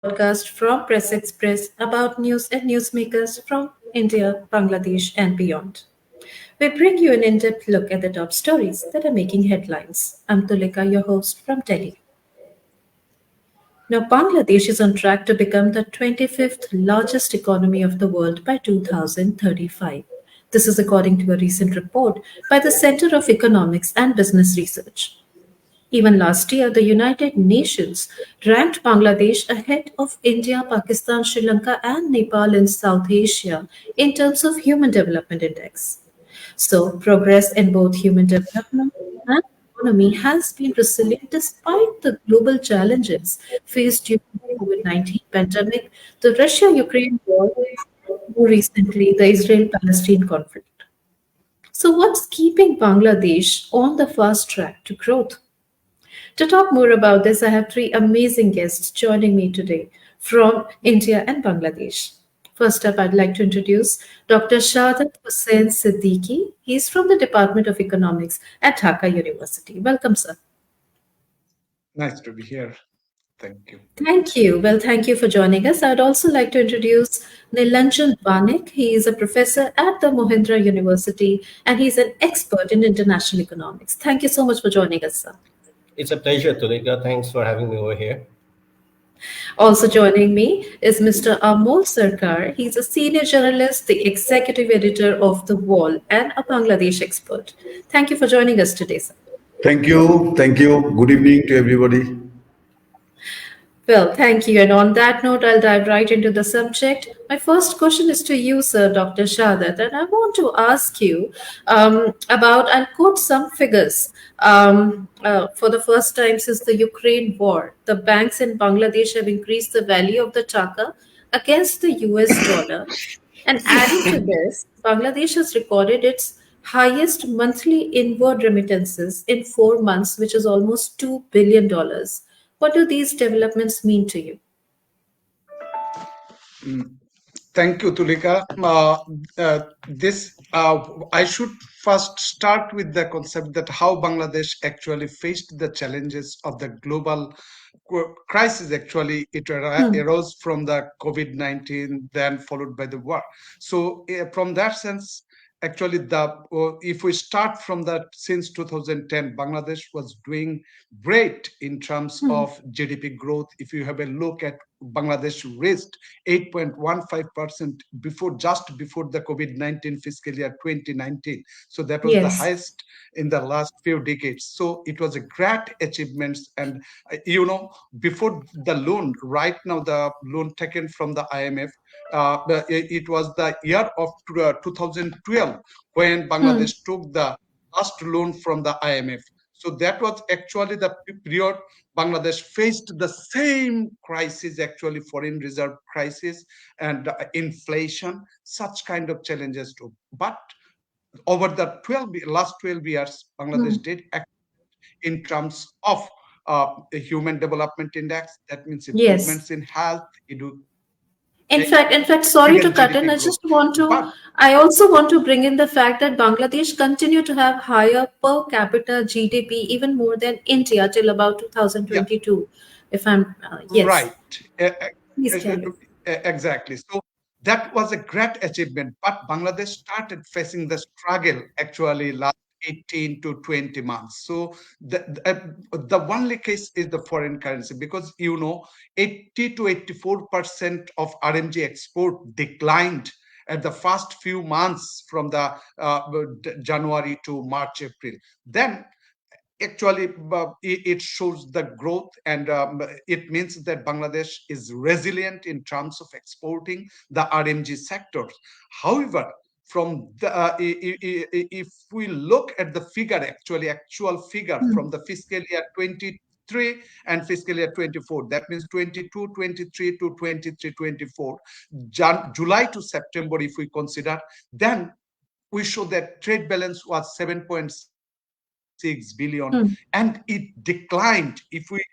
podcast from Press Express about news and newsmakers from India, Bangladesh, and beyond. We bring you an in depth look at the top stories that are making headlines. I'm Tulika, your host from Delhi. Now, Bangladesh is on track to become the 25th largest economy of the world by 2035. This is according to a recent report by the Center of Economics and Business Research. Even last year, the United Nations ranked Bangladesh ahead of India, Pakistan, Sri Lanka, and Nepal in South Asia in terms of Human Development Index. So, progress in both human development and economy has been resilient despite the global challenges faced during the COVID-19 pandemic, the Russia-Ukraine war, and more recently, the Israel-Palestine conflict. So, what's keeping Bangladesh on the fast track to growth? To talk more about this, I have three amazing guests joining me today from India and Bangladesh. First up, I'd like to introduce Dr. Shahadat Hossain Siddiquee. He's from the Department of Economics at Dhaka University. Welcome, sir. Nice to be here. Thank you. Thank you. Well, thank you for joining us. I'd also like to introduce Nilanjan Banik. He is a professor at the Mahindra University and he's an expert in international economics. Thank you so much for joining us, sir. It's a pleasure, Tulika. Thanks for having me over here. Also joining me is Mr. Amal Sarkar. He's a senior journalist, the executive editor of The Wall, and a Bangladesh expert. Thank you for joining us today, sir. Thank you. Thank you. Good evening to everybody. Well, thank you. And on that note, I'll dive right into the subject. My first question is to you, sir, Dr. Shahadat, and I want to ask you I'll quote some figures. For the first time since the Ukraine war, the banks in Bangladesh have increased the value of the taka against the US dollar. And adding to this, Bangladesh has recorded its highest monthly inward remittances in 4 months, which is almost $2 billion. What do these developments mean to you? Thank you, Tulika. I should first start with the concept that how Bangladesh actually faced the challenges of the global crisis. Actually, it arose from the COVID-19, then followed by the war. So, from that sense, actually, if we start from that, since 2010, Bangladesh was doing great in terms of GDP growth. If you have a look at Bangladesh reached 8.15% just before the COVID-19 fiscal year 2019. So that was the Yes. highest in the last few decades. So it was a great achievement. And before the loan, right now the loan taken from the IMF, it was the year of 2012 when Bangladesh took the last loan from the IMF. So that was actually the period Bangladesh faced the same crisis, actually foreign reserve crisis and inflation, such kind of challenges too. But over the last 12 years, Bangladesh did act in terms of a human development index. That means Yes. improvements in health, In fact, sorry to even cut in. GDP growth. I also want to bring in the fact that Bangladesh continue to have higher per capita GDP, even more than India till about Yeah, 2022. If I'm, yes, right. Uh, please uh, carry on. Exactly. So that was a great achievement. But Bangladesh started facing the struggle actually last 18 to 20 months. So the only case is the foreign currency because 80 to 84% of RMG export declined at the first few months from the January to March, April. Then actually it shows the growth and it means that Bangladesh is resilient in terms of exporting the RMG sectors. However, from the if we look at the figure, actual figure from the fiscal year 23 and fiscal year 24, that means 22 23 to 23 24, July to September, if we consider, then we show that trade balance was 7.6 billion and it declined. If we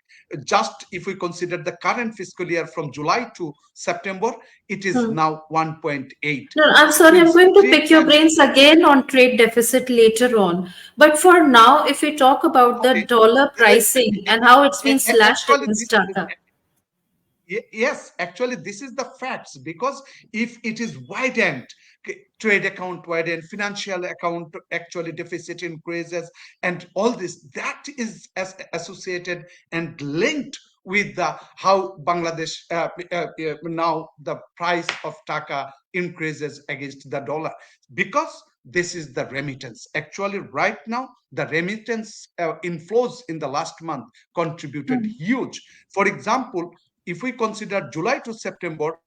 consider the current fiscal year from July to September, it is now 1.8. No, I'm So sorry, I'm it's going to three pick your times. brains again on trade deficit later on. But for now, if we talk about the Okay. dollar pricing and how it's been slashed Actually, against Tata. Yes, actually, this is the facts because if it is widened, trade account widened, financial account actually deficit increases, and all this that is associated and linked with the how Bangladesh now the price of taka increases against the dollar because this is the remittance. Actually, right now the remittance inflows in the last month contributed Hmm. huge. For example, if we consider July to September,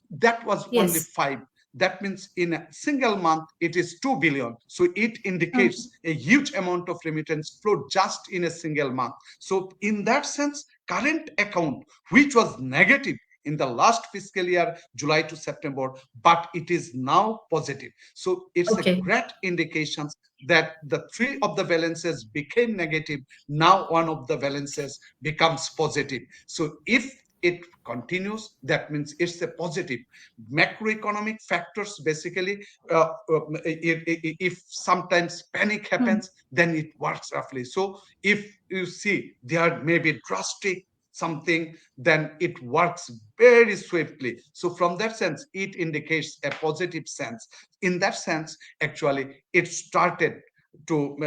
that was only five. Yes. That means in a single month, it is 2 billion. So it indicates a Hmm. huge amount of remittance flow just in a single month. So in that sense, current account, which was negative in the last fiscal year, July to September, but it is now positive. So it's a Okay. great indication that the three of the balances became negative. Now one of the balances becomes positive. So if it continues, that means it's a positive. Macroeconomic factors basically, if sometimes panic Hmm. happens, then it works roughly. So if you see there may be drastic something, then it works very swiftly. So from that sense, it indicates a positive sense. In that sense, actually, it started to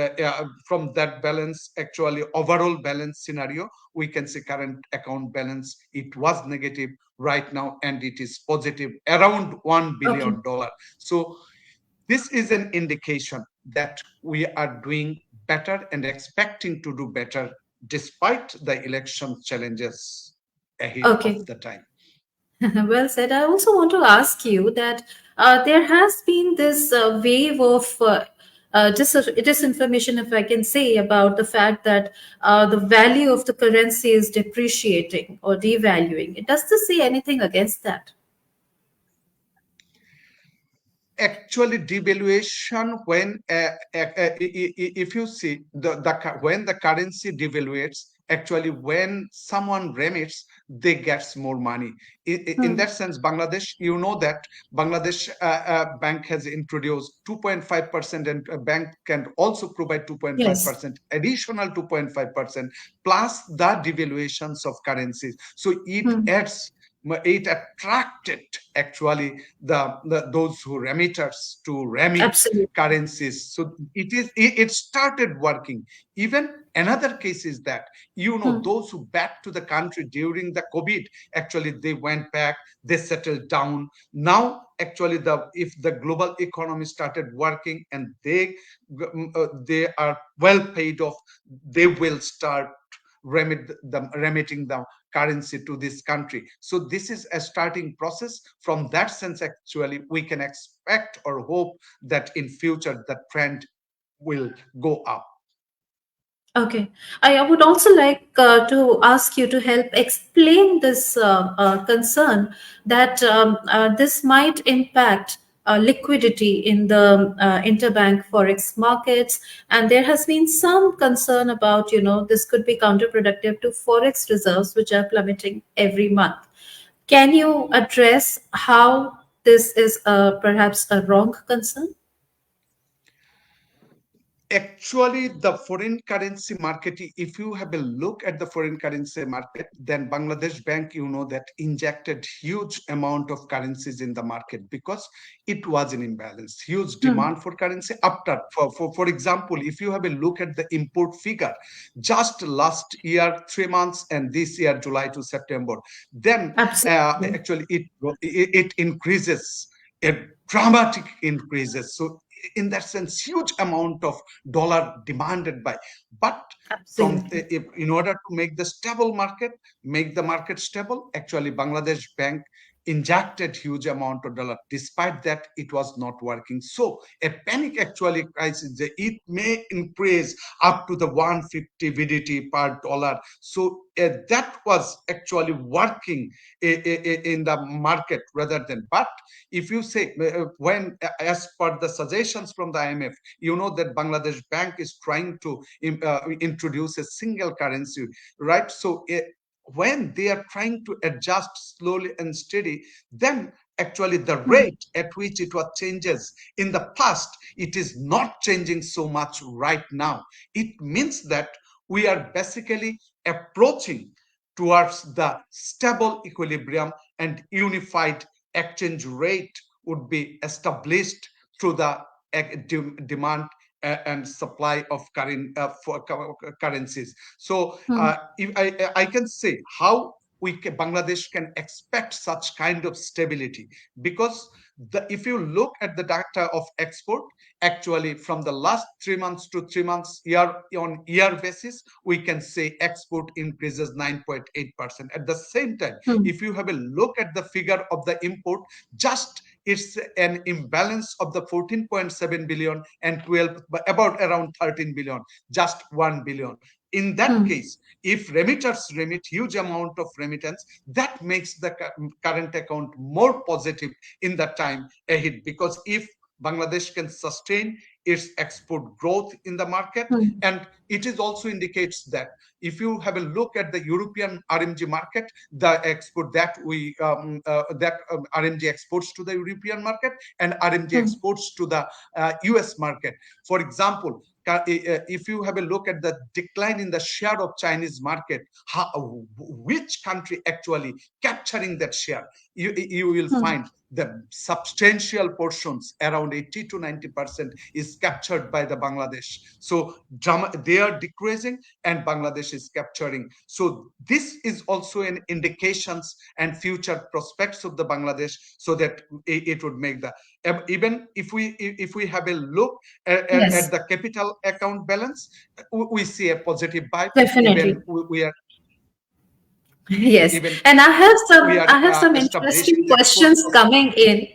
from that balance, actually overall balance scenario, we can say current account balance, it was negative right now and it is positive around Okay. $1 billion. So this is an indication that we are doing better and expecting to do better despite the election challenges ahead of Okay. the time. Well said. I also want to ask you that there has been this wave of disinformation, if I can say, about the fact that the value of the currency is depreciating or devaluing. Does this say anything against that? Actually devaluation when if you see when the currency devaluates, actually when someone remits, they gets more money. In Hmm. that sense, Bangladesh, you know that Bangladesh bank has introduced 2.5%, and a bank can also provide Yes. 2.5% additional 2.5% plus the devaluations of currencies. So Hmm. it attracted actually the those who remitters to remit Absolutely. currencies. So it started working. Even another case is that, you know, Hmm. those who back to the country during the COVID, actually they went back, they settled down. Now actually if the global economy started working and they are well paid off, they will start remitting the currency to this country. So this is a starting process. From that sense, actually, we can expect or hope that in future the trend will go up. Okay. I would also like to ask you to help explain this concern that this might impact liquidity in the interbank forex markets, and there has been some concern about, this could be counterproductive to forex reserves, which are plummeting every month. Can you address how this is perhaps a wrong concern? Actually, the foreign currency market, if you have a look at the foreign currency market, then Bangladesh Bank, you know, that injected huge amount of currencies in the market because it was an imbalance, huge Hmm. demand for currency. After, for example, if you have a look at the import figure, just last year, 3 months, and this year, July to September, then Absolutely. actually it increases, a dramatic increases. So in that sense, huge amount of dollar demanded by, but from Absolutely. in order to make the stable market, make the market stable, actually Bangladesh Bank injected huge amount of dollar. Despite that, it was not working. So a panic actually crisis, it may increase up to the 150 BDT per dollar. So that was actually working in the market rather than. But if you say when as per the suggestions from the IMF, you know that Bangladesh Bank is trying to introduce a single currency, right? So when they are trying to adjust slowly and steady, then actually the Hmm. rate at which it was changes in the past, it is not changing so much right now. It means that we are basically approaching towards the stable equilibrium, and unified exchange rate would be established through the demand and supply of currencies. So if I can say how Bangladesh can expect such kind of stability, because if you look at the data of export, actually from the last 3 months to 3 months, year on year basis, we can say export increases 9.8%. At the same time, if you have a look at the figure of the import, just it's an imbalance of the 14.7 billion and 12, about around 13 billion, just 1 billion. In that case, if remitters remit huge amount of remittance, that makes the current account more positive in the time ahead, because if Bangladesh can sustain its export growth in the market, and it is also indicates that if you have a look at the European RMG market, the export that RMG exports to the European market and RMG exports to the US market. For example, if you have a look at the decline in the share of Chinese market, which country actually capturing that share, you will find the substantial portions, around 80 to 90%, is captured by the Bangladesh. So they are decreasing and Bangladesh is capturing. So this is also an indications and future prospects of the Bangladesh, so that it would make the, even if we have a look at the capital account balance, we see a positive vibe. Definitely. Even we are Yes, even and we are I have some interesting establishing the export questions coming in.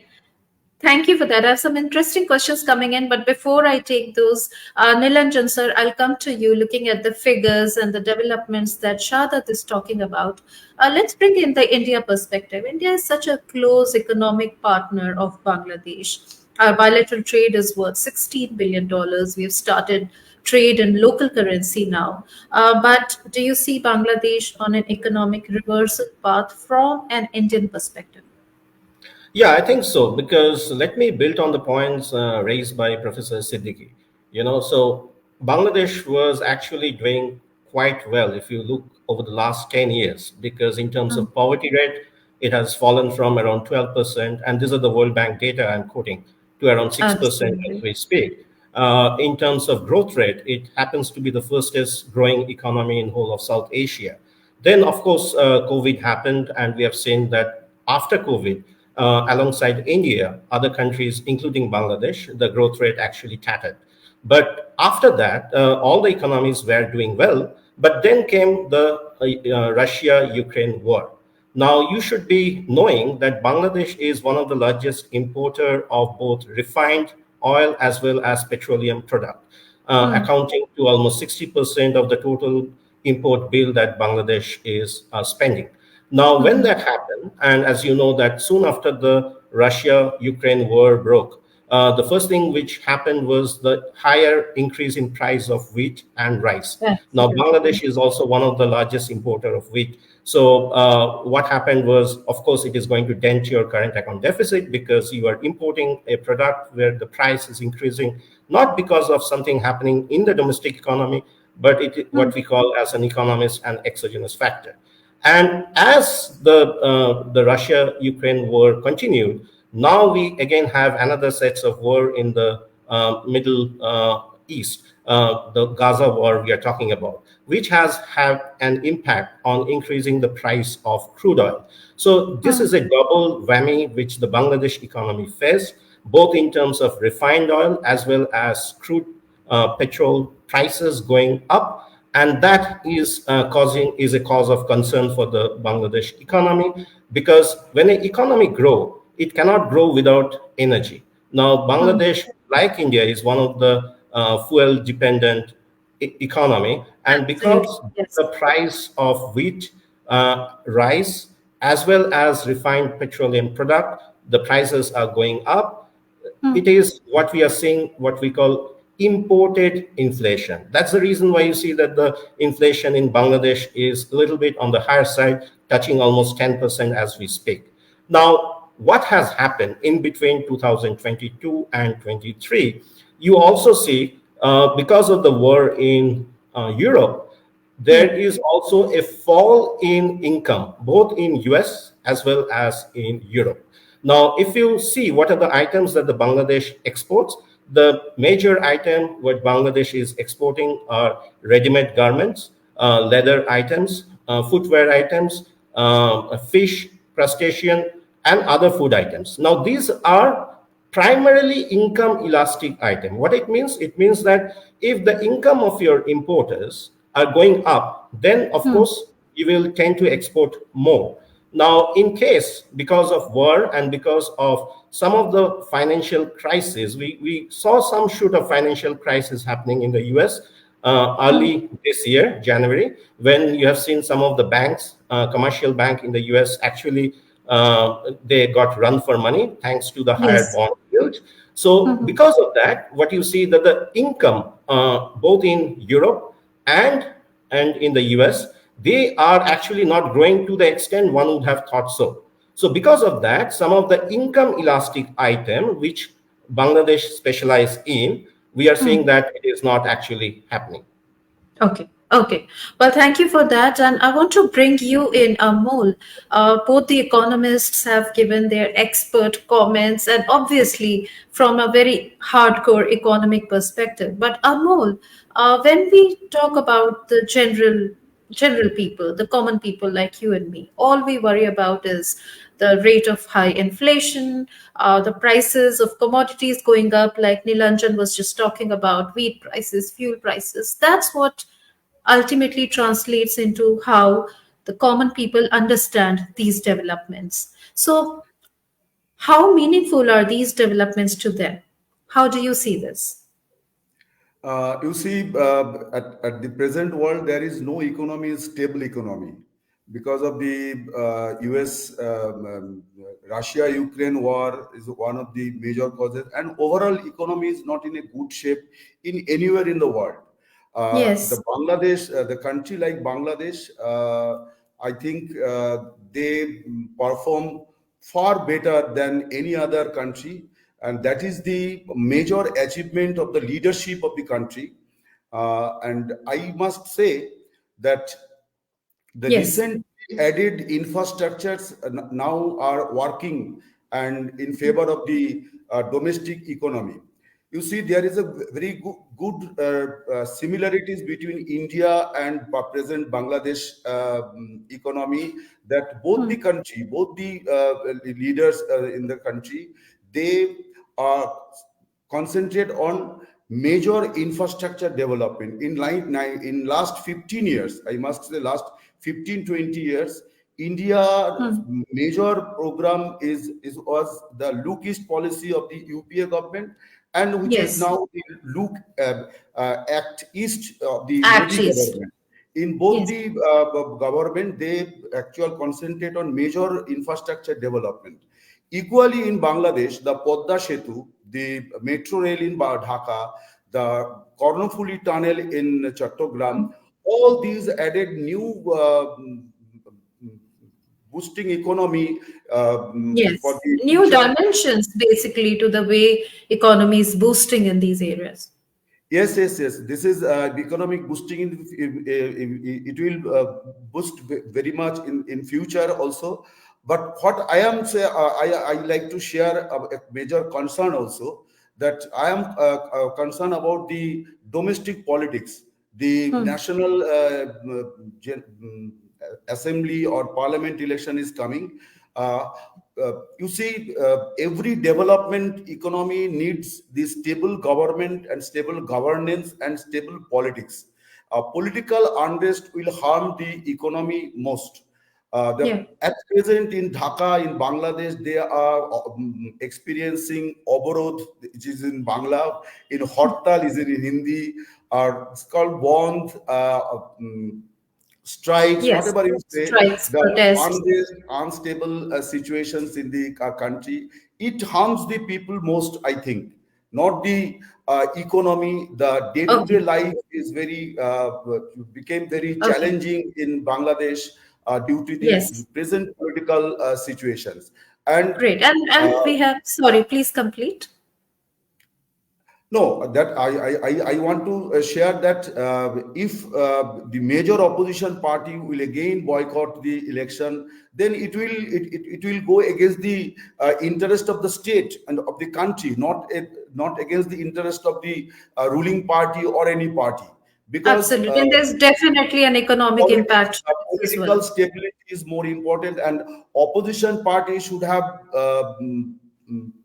Thank you for that. I have some interesting questions coming in, but before I take those, Nilanjan sir, I'll come to you. Looking at the figures and the developments that Shahadat is talking about, let's bring in the India perspective. India is such a close economic partner of Bangladesh. Our bilateral trade is worth $16 billion. We have started trade in local currency now. But do you see Bangladesh on an economic reversal path from an Indian perspective? Yeah, I think so, because let me build on the points raised by Professor Siddiquee. So Bangladesh was actually doing quite well if you look over the last 10 years, because in terms of poverty rate, it has fallen from around 12%, and these are the World Bank data I'm quoting, to around 6% as Absolutely. we speak. In terms of growth rate, it happens to be the fastest growing economy in whole of South Asia. Then, of course, COVID happened, and we have seen that after COVID, alongside India, other countries, including Bangladesh, the growth rate actually tattered. But after that, all the economies were doing well. But then came the Russia-Ukraine war. Now, you should be knowing that Bangladesh is one of the largest importer of both refined oil as well as petroleum product, accounting to almost 60% of the total import bill that Bangladesh is spending. Now, when that happened, and as you know that soon after the Russia-Ukraine war broke, the first thing which happened was the higher increase in price of wheat and rice. Now, Absolutely. Bangladesh is also one of the largest importer of wheat. So what happened was, of course, it is going to dent your current account deficit, because you are importing a product where the price is increasing, not because of something happening in the domestic economy, but what we call as an economist an exogenous factor. And as the Russia-Ukraine war continued, now we again have another sets of war in the Middle East, the Gaza war we are talking about, which has had an impact on increasing the price of crude oil. So this is a double whammy which the Bangladesh economy faced, both in terms of refined oil as well as crude petrol prices going up, and that is a cause of concern for the Bangladesh economy, because when an economy grow, it cannot grow without energy. Now, Bangladesh, like India, is one of the fuel dependent economy, and because Absolutely. Yes. the price of wheat, rice, as well as refined petroleum product, the prices are going up. It is what we are seeing, what we call imported inflation. That's the reason why you see that the inflation in Bangladesh is a little bit on the higher side, touching almost 10% as we speak. Now, what has happened in between 2022 and 23? You also see, because of the war in Europe, there is also a fall in income, both in US as well as in Europe. Now, if you see what are the items that the Bangladesh exports, the major item what Bangladesh is exporting are ready-made garments, leather items, footwear items, fish, crustacean, and other food items. Now, these are primarily income elastic item. What it means? It means that if the income of your importers are going up, then of course you will tend to export more. Now, in case because of war and because of some of the financial crisis, we saw some shoot of financial crisis happening in the US early this year, January, when you have seen some of the banks, commercial bank in the US actually they got run for money thanks to the higher Yes. bond yield. So because of that, what you see that the income both in Europe and in the US, they are actually not growing to the extent one would have thought so. So because of that, some of the income elastic item which Bangladesh specialize in, we are seeing that it is not actually happening. Okay. Okay. Well, thank you for that. And I want to bring you in, Amol. Both the economists have given their expert comments, and obviously from a very hardcore economic perspective. But Amol, when we talk about the general people, the common people like you and me, all we worry about is the rate of high inflation, the prices of commodities going up, like Nilanjan was just talking about, wheat prices, fuel prices. That's what ultimately translates into how the common people understand these developments. So, how meaningful are these developments to them? How do you see this? You see, at the present world, there is no economy, stable economy, because of the US Russia-Ukraine war is one of the major causes, and overall economy is not in a good shape in anywhere in the world. The Yes. Bangladesh, the country like Bangladesh, I think they perform far better than any other country, and that is the major achievement of the leadership of the country. And I must say that the Yes. recent added infrastructures now are working and in favor of the domestic economy. You see, there is a very good similarities between India and present Bangladesh economy, that both the country, both the leaders in the country, they are concentrate on major infrastructure development in last 15 years. I must say last 15-20 years, India major program is was the Look East policy of the UPA government, and which is Yes. now the Look Act East of the Modi Axis. government. In both Yes. the government, they actually concentrate on major infrastructure development. Equally in Bangladesh, the Podda Setu, the metro rail in Dhaka, the Kornofuli tunnel in Chattogram, all these added new boosting economy for Yes. the New future. dimensions basically to the way economy is boosting in these areas. Yes, yes, yes. This is economic boosting. It will boost very much in future also. But what I am say, I like to share a major concern also, that I am concerned about the domestic politics, the national assembly or parliament election is coming. Uh, you see, every development economy needs the stable government and stable governance and stable politics. Political unrest will harm the economy most. Yeah. At present in Dhaka, in Bangladesh, they are experiencing Oborod, which is in Bangla, in Hortal is in Hindi, or it's called Bond. Strikes, Yes. whatever you say, Strikes, the protests. unstable situations in the country, it harms the people most, I think, not the economy. The day-to-day Okay. life is very became very Okay. challenging in Bangladesh due to the Yes. present political situations. And Great. And uh, we have, sorry, please complete. No, that I want to share that if the major opposition party will again boycott the election, then it will go against the interest of the state and of the country, not against the interest of the ruling party or any party, because Absolutely. And there's definitely an economic impact as well. political stability is more important, and opposition parties should have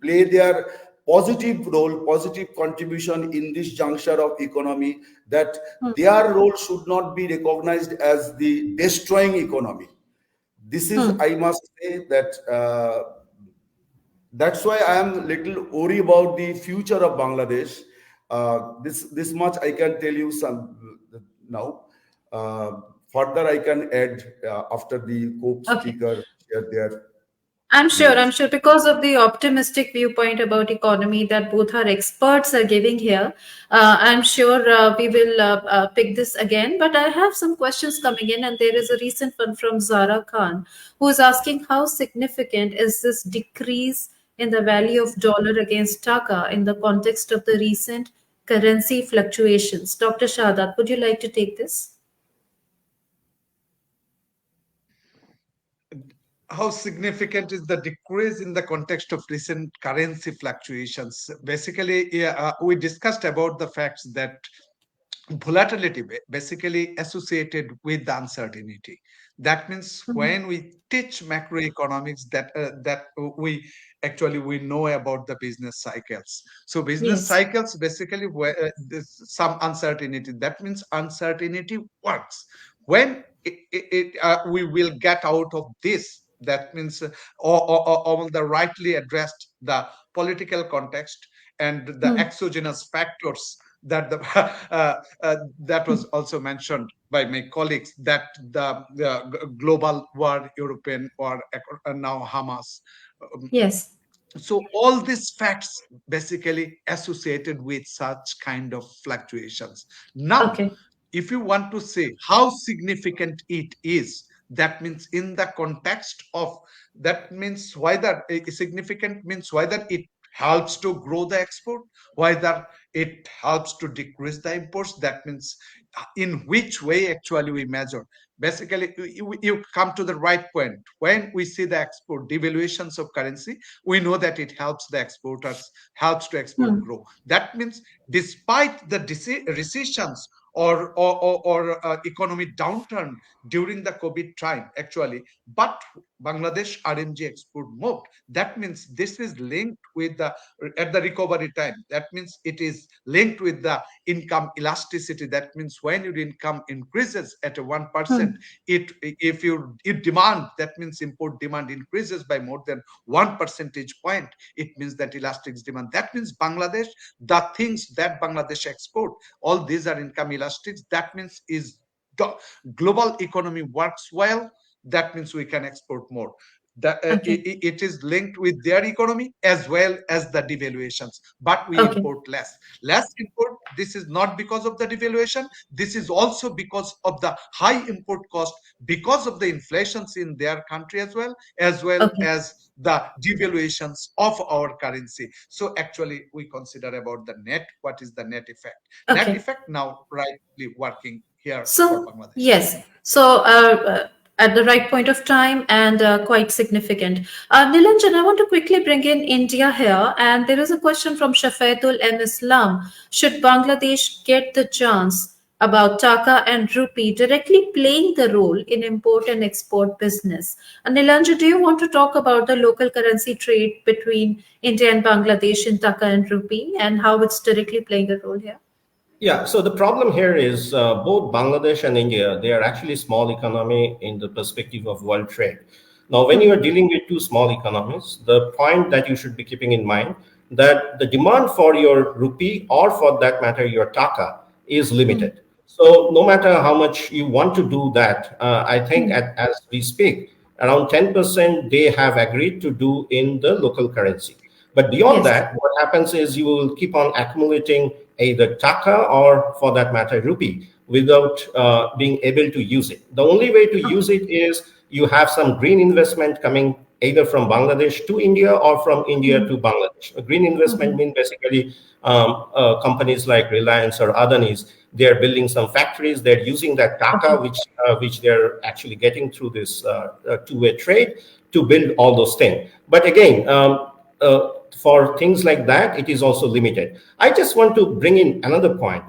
play their positive role, positive contribution in this juncture of economy. That their role should not be recognized as the destroying economy. This is, Hmm. I must say that. That's why I am little worried about the future of Bangladesh. This much I can tell you some now. Further, I can add after the Okay. co-speaker share their I'm views. sure, because of the optimistic viewpoint about economy that both our experts are giving here, I'm sure we will pick this again. But I have some questions coming in, and there is a recent one from Zara Khan, who is asking how significant is this decrease in the value of dollar against taka in the context of the recent currency fluctuations. Dr. Shahadat, would you like to take this? How significant is the decrease in the context of recent currency fluctuations? Basically, yeah, we discussed about the facts that volatility basically associated with the uncertainty. That means Mhm. when we teach macroeconomics, that we actually we know about the business cycles. So business Yes. cycles basically where some uncertainty. That means uncertainty works when we will get out of this. That means or the rightly addressed the political context and the Hmm. exogenous factors that the that was also mentioned by my colleagues, that the global war, European war, now Hamas. Um, Yes. so all these facts basically associated with such kind of fluctuations. Now, Okay. if you want to say how significant it is, that means in the context of, that means whether significant means whether it helps to grow the export, whether it helps to decrease the imports. That means in which way actually we measure. Basically, you come to the right point. When we see the export devaluations of currency, we know that it helps the exporters, helps to export Hmm. grow. That means despite the recessions or economic downturn during the COVID time, actually, but Bangladesh RMG export moved. That means this is linked with the at the recovery time. That means it is linked with the income elasticity. That means when your income increases at a 1%, Hmm. it if you if demand, that means import demand increases by more than 1 percentage point, it means that elastic demand. That means Bangladesh, the things that Bangladesh export, all these are income elastics. That means is the global economy works well, that means we can export more. Okay. It is linked with their economy as well as the devaluations, but we Okay. import less import. This is not because of the devaluation, this is also because of the high import cost, because of the inflations in their country as well Okay. as the devaluations of our currency. So actually we consider about the net, what is the net effect. Net Okay. effect now rightly working here for So, Bangladesh. yes. So, at the right point of time and quite significant. Nilanjan, I want to quickly bring in India here. And there is a question from Shafetul M. Islam. Should Bangladesh get the chance about Taka and Rupee directly playing the role in import and export business? And Nilanjan, do you want to talk about the local currency trade between India and Bangladesh in Taka and Rupee and how it's directly playing a role here? Yeah, so the problem here is both Bangladesh and India, they are actually small economy in the perspective of world trade. Now, when you are Hmm. dealing with two small economies, the point that you should be keeping in mind that the demand for your rupee or for that matter your taka is Hmm. limited. So no matter how much you want to do that, I think Hmm. as we speak, around 10% they have agreed to do in the local currency. But beyond Yes. that, what happens is you will keep on accumulating either taka or, for that matter, rupee without being able to use it. The only way to use Okay. it is you have some green investment coming either from Bangladesh to India or from India to Bangladesh. A green investment means basically companies like Reliance or Adani's, they're building some factories, they're using that Dhaka, which they're actually getting through this two-way trade to build all those things. But again, for things like that, it is also limited. I just want to bring in another point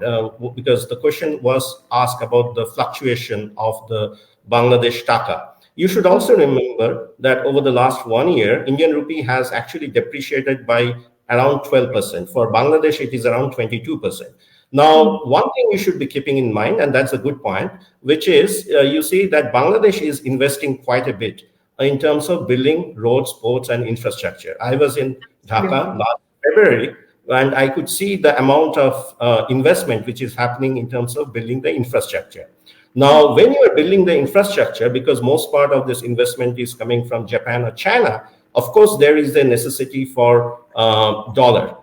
because the question was asked about the fluctuation of the Bangladesh taka. You should also remember that over the last 1 year, Indian rupee has actually depreciated by around 12%. For Bangladesh, it is around 22%. Now, one thing you should be keeping in mind, and that's a good point, which is you see that Bangladesh is investing quite a bit in terms of building roads, ports, and infrastructure. I was in Dhaka last February, and I could see the amount of investment which is happening in terms of building the infrastructure. Now, when you are building the infrastructure, because most part of this investment is coming from Japan or China, of course, there is a necessity for dollar,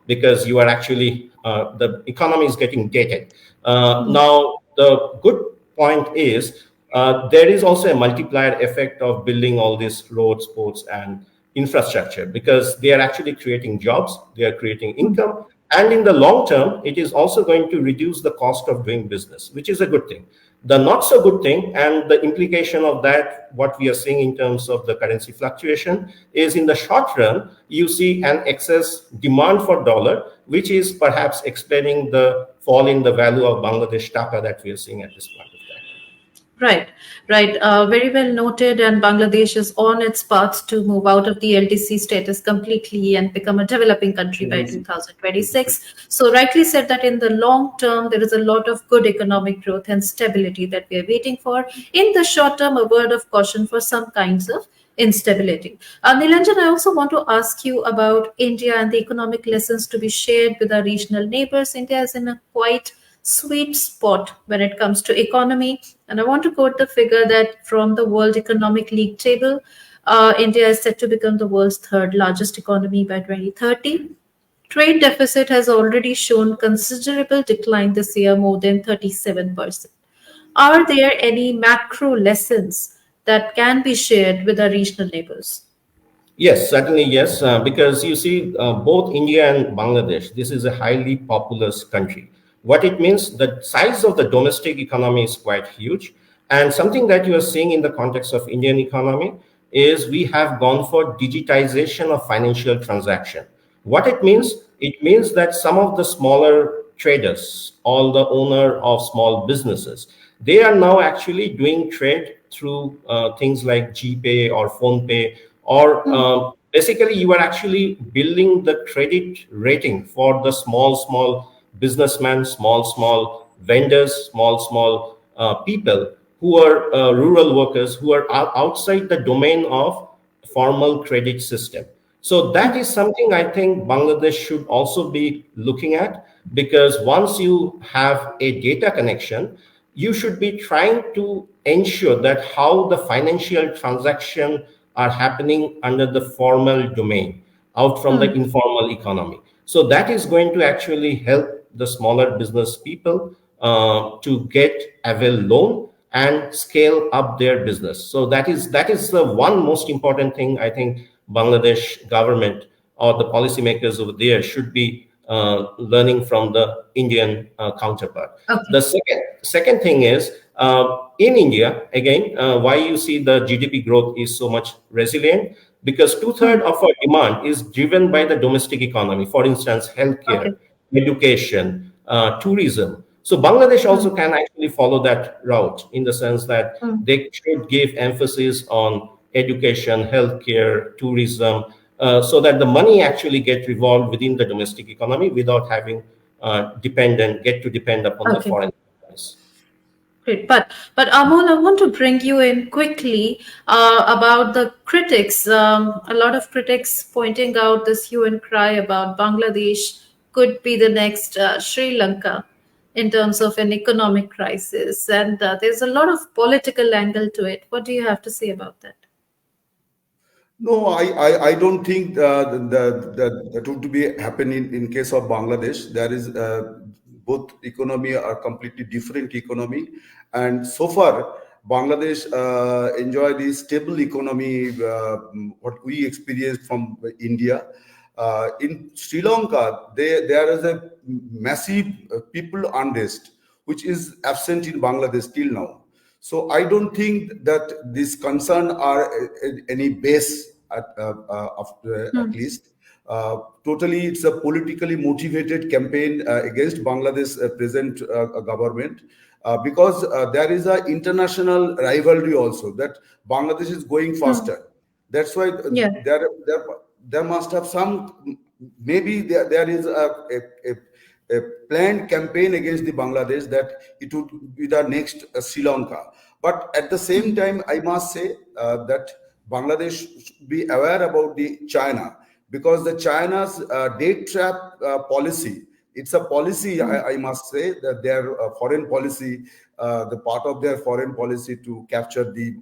because you are actually, the economy is getting dated. Now, the good point is there is also a multiplier effect of building all these roads, ports, and infrastructure, because they are actually creating jobs, they are creating income, and in the long term, it is also going to reduce the cost of doing business, which is a good thing. The not so good thing, and the implication of that, what we are seeing in terms of the currency fluctuation, is in the short run, you see an excess demand for dollar, which is perhaps explaining the fall in the value of Bangladesh taka that we are seeing at this point of time. Right, right. Very well noted. And Bangladesh is on its path to move out of the LDC status completely and become a developing country by 2026. So, rightly said that in the long term, there is a lot of good economic growth and stability that we are waiting for. In the short term, a word of caution for some kinds of instability. Nilanjan, I also want to ask you about India and the economic lessons to be shared with our regional neighbors. India is in a quite sweet spot when it comes to economy. And I want to quote the figure that from the World Economic League table, India is set to become the world's third largest economy by 2030. Trade deficit has already shown considerable decline this year, more than 37%. Are there any macro lessons that can be shared with our regional neighbors? Yes, certainly yes, because you see, both India and Bangladesh, this is a highly populous country. What it means, the size of the domestic economy is quite huge. And something that you are seeing in the context of Indian economy is we have gone for digitization of financial transaction. What it means that some of the smaller traders, all the owner of small businesses, they are now actually doing trade through things like GPay or PhonePay, or basically you are actually building the credit rating for the small businessmen, small vendors, small people who are rural workers who are outside the domain of formal credit system. So that is something I think Bangladesh should also be looking at, because once you have a data connection, you should be trying to ensure that how the financial transaction are happening under the formal domain, out from the informal economy. So that is going to actually help the smaller business people to get avail loan and scale up their business. So that is the one most important thing I think Bangladesh government or the policymakers over there should be learning from the Indian counterpart. Okay. The second thing is in India, again, why you see the GDP growth is so much resilient, because 2/3 of our demand is driven by the domestic economy. For instance, healthcare, Okay. education, tourism. So Bangladesh also can actually follow that route, in the sense that they should give emphasis on education, healthcare, tourism, so that the money actually get revolved within the domestic economy without having to depend upon the Okay. foreign companies. Great, but Amol, I want to bring you in quickly about the critics. A lot of critics pointing out this hue and cry about Bangladesh could be the next Sri Lanka in terms of an economic crisis, and there's a lot of political angle to it. What do you have to say about that? No, I don't think that would be happening in case of Bangladesh. There is both economy are completely different economy, and so far Bangladesh enjoy the stable economy what we experienced from India. In Sri Lanka, there is a massive people unrest, which is absent in Bangladesh till now. So I don't think that these concern are any base at least. Totally, it's a politically motivated campaign against Bangladesh present government, because there is a international rivalry also that Bangladesh is going Hmm. faster. That's why Yeah. there must have some, maybe there is a planned campaign against the Bangladesh that it would be the next Sri Lanka. But at the same time, I must say that Bangladesh should be aware about the China, because the China's date trap policy, it's a policy, Hmm. I must say, that their foreign policy, the part of their foreign policy to capture the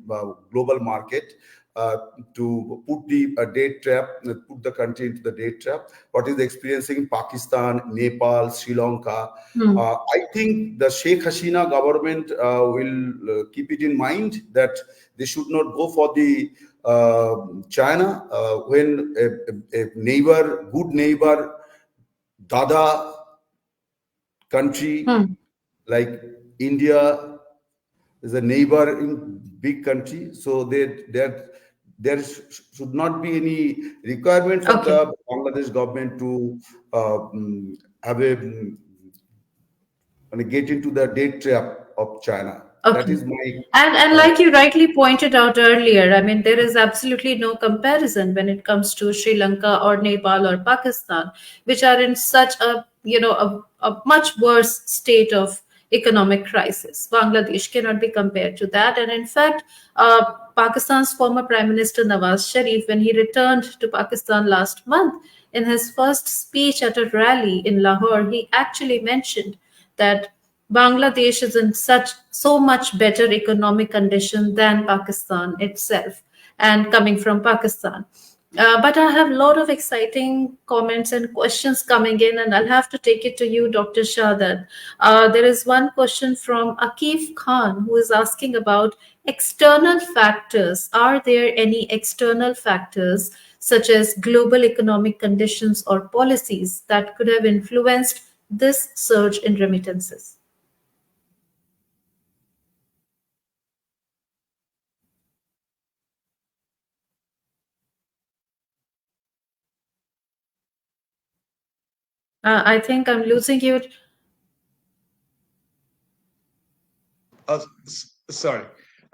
global market, uh, to put the date trap, put the country into the date trap. What is experiencing in Pakistan, Nepal, Sri Lanka. Hmm. I think the Sheikh Hasina government will keep it in mind that they should not go for the China when a neighbor, good neighbor, Dada country Hmm. like India is a neighboring big country, so should not be any requirement for Okay. the Bangladesh government to have a get into the date trap of China. That Okay. is my And uh, like you rightly pointed out earlier, I mean, there is absolutely no comparison when it comes to Sri Lanka or Nepal or Pakistan, which are in such a, a much worse state of economic crisis. Bangladesh cannot be compared to that. And in fact, Pakistan's former Prime Minister Nawaz Sharif, when he returned to Pakistan last month, in his first speech at a rally in Lahore, he actually mentioned that Bangladesh is in so much better economic condition than Pakistan itself, and coming from Pakistan. But I have a lot of exciting comments and questions coming in, and I'll have to take it to you, Dr. Shahadat. There is one question from Akif Khan who is asking about external factors. Are there any external factors such as global economic conditions or policies that could have influenced this surge in remittances? I think I'm losing you. Sorry.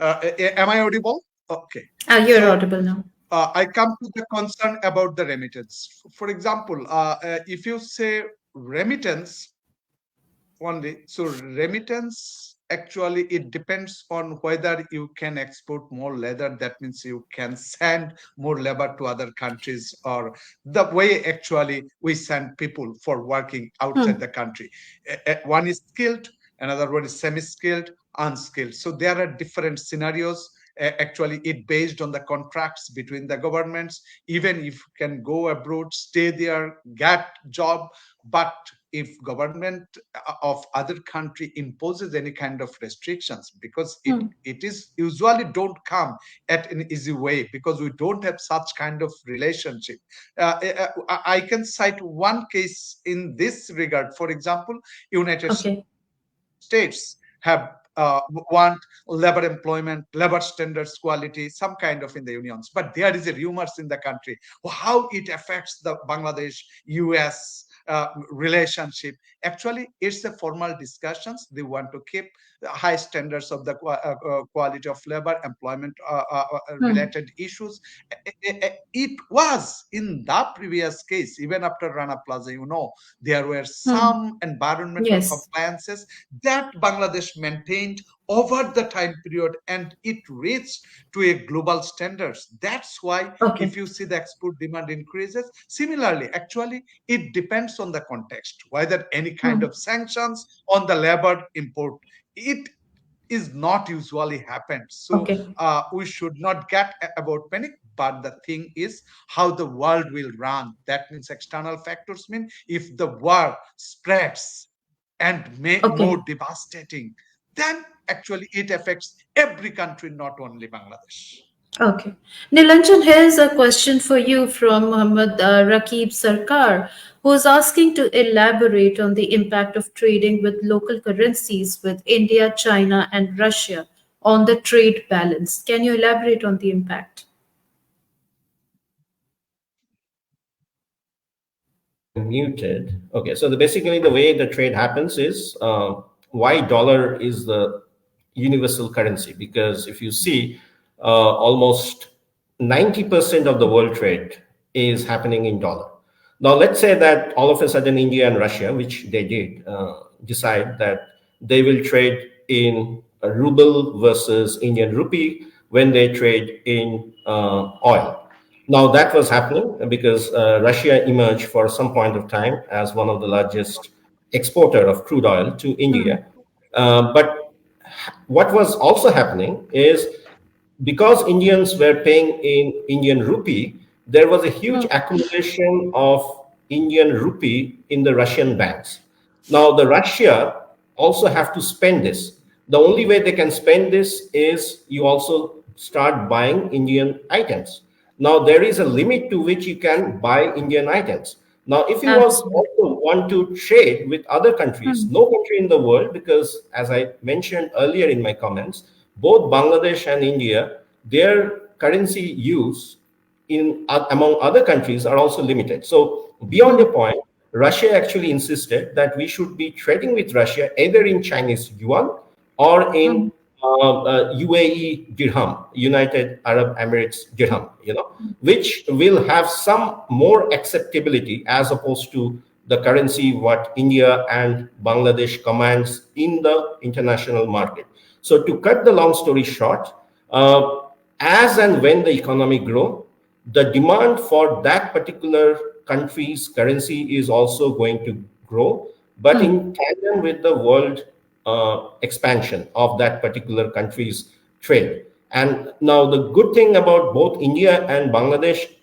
Am I audible? Okay. You're So audible now. I come to the concern about the remittance. For example, if you say remittance only, so remittance actually it depends on whether you can export more leather. That means you can send more labor to other countries, or the way actually we send people for working outside Hmm. the country. One is skilled, another one is semi-skilled, unskilled. So there are different scenarios. Actually, it based on the contracts between the governments. Even if you can go abroad, stay there, get job, but if government of other country imposes any kind of restrictions, because it Hmm. it is usually don't come at an easy way, because we don't have such kind of relationship. I can cite one case in this regard. For example, United Okay. States have want labor employment, labor standards, quality, some kind of in the unions. But there is a rumors in the country how it affects the Bangladesh US relationship. Actually, it's a formal discussions. They want to keep high standards of the quality of labor, employment Hmm. related issues. It was in the previous case, even after Rana Plaza, there were Hmm. some environmental Yes. compliances that Bangladesh maintained over the time period, and it reached to a global standards. That's why Okay. if you see the export demand increases, similarly, actually, it depends on the context, whether any kind Hmm. of sanctions on the labor import. It is not usually happened. So Okay. we should not get about panic. But the thing is how the world will run. That means external factors mean if the war spreads and may more Okay. devastating, then actually it affects every country, not only Bangladesh. Okay. Nilanjan, here's a question for you from Muhammad Rakib Sarkar, who is asking to elaborate on the impact of trading with local currencies with India, China, and Russia on the trade balance. Can you elaborate on the impact? I'm muted. Okay, so basically the way the trade happens is why dollar is the universal currency, because if you see almost 90% of the world trade is happening in dollar. Now let's say that all of a sudden India and Russia, which they did, decide that they will trade in a ruble versus Indian rupee when they trade in oil. Now that was happening because Russia emerged for some point of time as one of the largest exporter of crude oil to India. But what was also happening is because Indians were paying in Indian rupee, there was a huge accumulation of Indian rupee in the Russian banks. Now, the Russia also have to spend this. The only way they can spend this is you also start buying Indian items. Now, there is a limit to which you can buy Indian items. Now, if you was Absolutely. also want to trade with other countries, no country in the world, because as I mentioned earlier in my comments, both Bangladesh and India, their currency use in among other countries are also limited. So beyond a point, Russia actually insisted that we should be trading with Russia either in Chinese yuan or in UAE dirham, United Arab Emirates dirham, which will have some more acceptability as opposed to the currency what India and Bangladesh commands in the international market. So to cut the long story short, as and when the economy grow, the demand for that particular country's currency is also going to grow, but in tandem with the world expansion of that particular country's trade. And now the good thing about both India and Bangladesh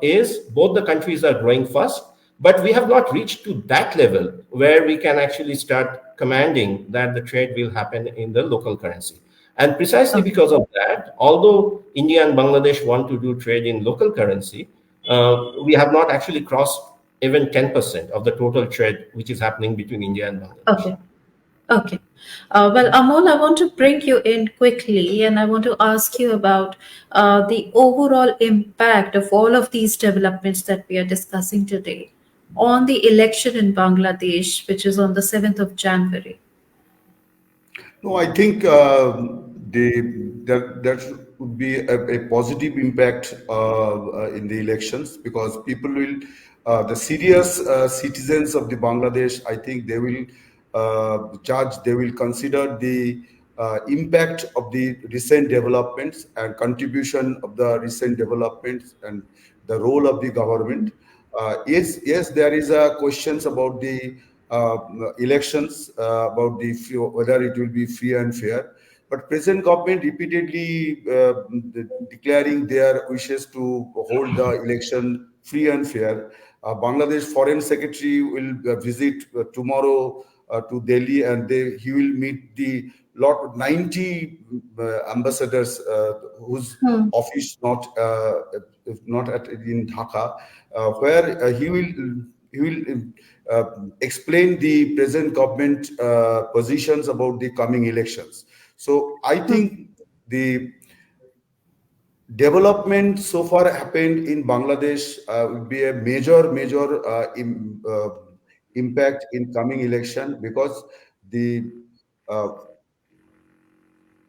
is both the countries are growing fast, but we have not reached to that level where we can actually start commanding that the trade will happen in the local currency. And precisely Okay. because of that, although India and Bangladesh want to do trade in local currency, we have not actually crossed even 10% of the total trade which is happening between India and Bangladesh. Okay. Okay. Well, Amol, I want to bring you in quickly and I want to ask you about the overall impact of all of these developments that we are discussing today on the election in Bangladesh, which is on the 7th of January. No, I think that would be a positive impact in the elections, because people will, the serious citizens of the Bangladesh, I think they will judge, they will consider the impact of the recent developments and contribution of the recent developments and the role of the government. Yes, there is questions about the elections, about whether it will be free and fair. But present government repeatedly declaring their wishes to hold the election free and fair. Bangladesh Foreign Secretary will visit tomorrow to Delhi, and he will meet the 90 ambassadors whose office not in Dhaka, where he will explain the present government positions about the coming elections. So I think the development so far happened in Bangladesh will be a major impact in coming election, because the uh,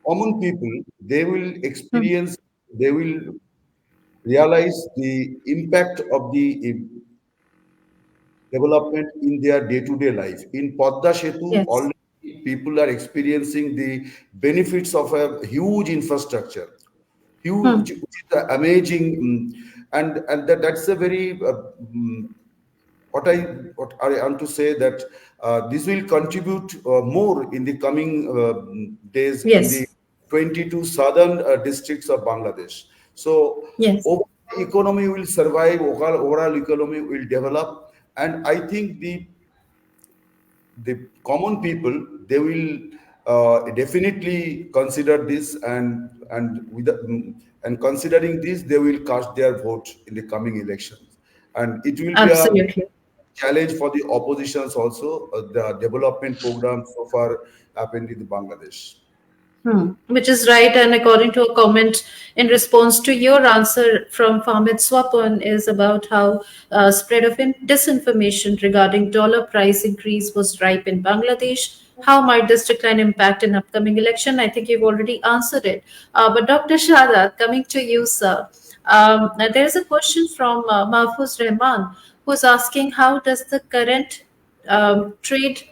common people, they will experience, they will realize the impact of the development in their day-to-day life. In Padda Setu, Yes. already people are experiencing the benefits of a huge infrastructure, huge, which is amazing, and that's a very what I want to say, that this will contribute more in the coming days in the Yes. 22 southern districts of Bangladesh. So Yes. overall economy will survive, overall economy will develop, and I think the common people, they will definitely consider this, and considering this, they will cast their vote in the coming elections, and it will be a Absolutely. challenge for the oppositions also. The development program so far happened in Bangladesh. Which is right. And according to a comment in response to your answer from Fahmed Swapon is about how spread of disinformation regarding dollar price increase was ripe in Bangladesh. How might this decline impact an upcoming election? I think you've already answered it. But Dr. Shahadat, coming to you, sir, there's a question from Mahfouz Rahman who's asking how does the current trade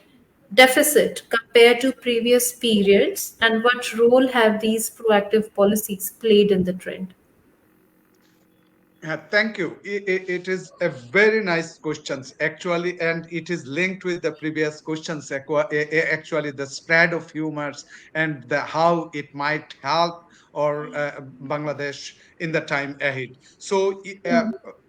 deficit compared to previous periods, and what role have these proactive policies played in the trend? Thank you. It is a very nice questions actually, and it is linked with the previous questions. Actually, the spread of humors and the how it might help or Bangladesh in the time ahead. So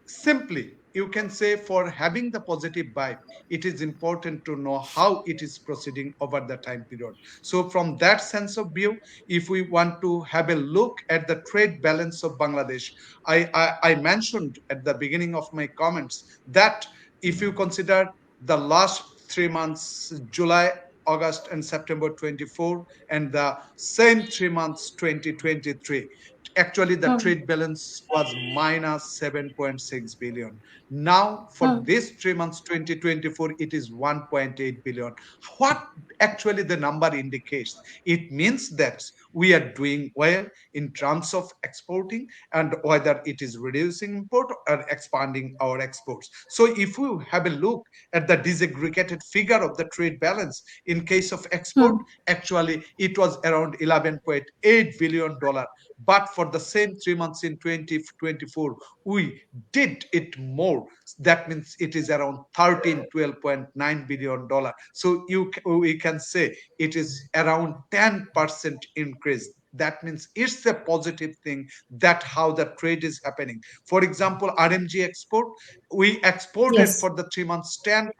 simply, you can say for having the positive vibe, it is important to know how it is proceeding over the time period. So from that sense of view, if we want to have a look at the trade balance of Bangladesh, I mentioned at the beginning of my comments that if you consider the last 3 months, July, August, and September 24, and the same 3 months, 2023, actually the Hmm. trade balance was minus 7.6 billion. Now, for Hmm. this 3 months, 2024, it is 1.8 billion. What actually the number indicates? It means that we are doing well in terms of exporting, and whether it is reducing import or expanding our exports. So if we have a look at the disaggregated figure of the trade balance in case of export, Hmm. actually it was around 11.8 billion dollar, but for the same 3 months in 2024 we did it more. That means it is around 12.9 billion dollar. So we can say it is around 10% increase. That means it's a positive thing that how the trade is happening. For example, RMG export, we exported Yes. for the 3 months 10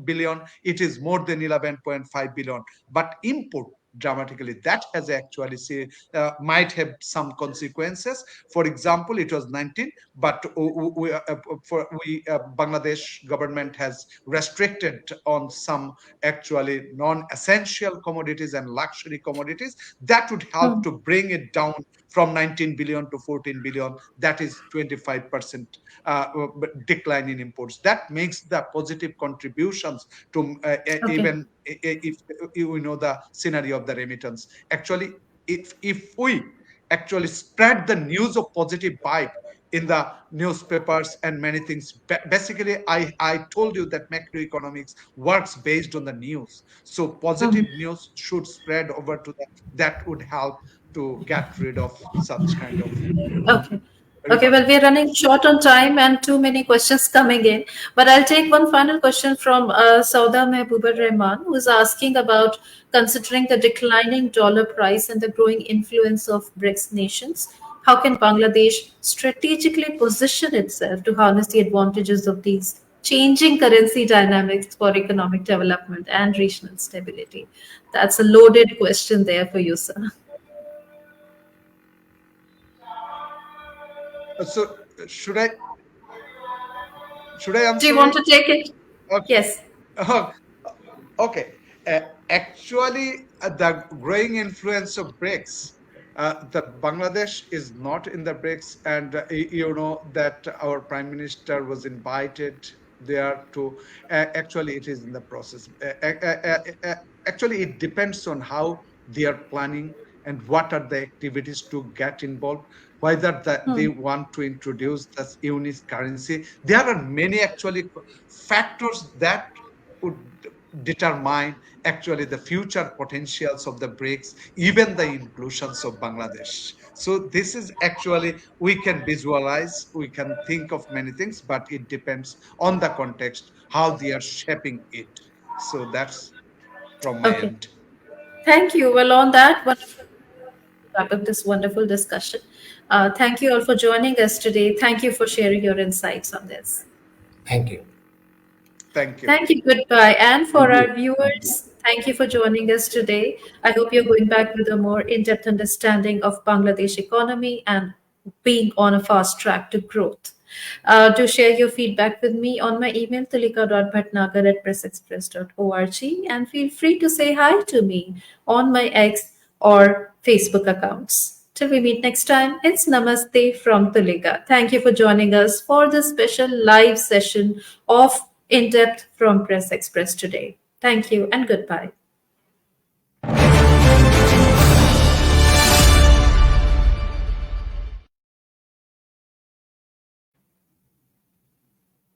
billion, it is more than 11.5 billion. But import dramatically, that has actually say, might have some consequences. For example, it was 19, but Bangladesh government has restricted on some actually non-essential commodities and luxury commodities. That would help Hmm. to bring it down from 19 billion to 14 billion. That is 25% decline in imports. That makes the positive contributions to Okay. even if you know the scenario of the remittance. Actually, if we actually spread the news of positive vibe in the newspapers and many things. Basically, I told you that macroeconomics works based on the news. So Hmm. positive news should spread over to the, that would help to get rid of such kind of Okay. Okay, well, we're repercussions. running short on time and too many questions coming in. But I'll take one final question from Sauda Mehbooba Rahman, who's asking about considering the declining dollar price and the growing influence of BRICS nations. How can Bangladesh strategically position itself to harness the advantages of these changing currency dynamics for economic development and regional stability? That's a loaded question there for you, sir. So should I should I Do you answer want it? to take it? Okay. Yes. Okay. Actually, the growing influence of BRICS, that Bangladesh is not in the BRICS, and you know that our Prime Minister was invited there to. Actually, it is in the process. Actually, it depends on how they are planning and what are the activities to get involved. Whether they Hmm. want to introduce this unique currency, there are many actually factors that would determine actually the future potentials of the BRICS, even the inclusions of Bangladesh. So this is actually, we can visualize, we can think of many things, but it depends on the context, how they are shaping it. So that's from my Okay. end. Thank you. Well, on that, wonderful wrap up this wonderful discussion. Thank you all for joining us today. Thank you for sharing your insights on this. Thank you. Thank you. Thank you. Goodbye. And Thank for you. our Thank you. viewers, Thank you for joining us today. I hope you're going back with a more in-depth understanding of Bangladesh economy and being on a fast track to growth. Do share your feedback with me on my email tulika.bhatnagar@pressexpress.org, and feel free to say hi to me on my X or Facebook accounts. Till we meet next time, it's Namaste from Tulika. Thank you for joining us for this special live session of In Depth from Press Express today. Thank you and goodbye.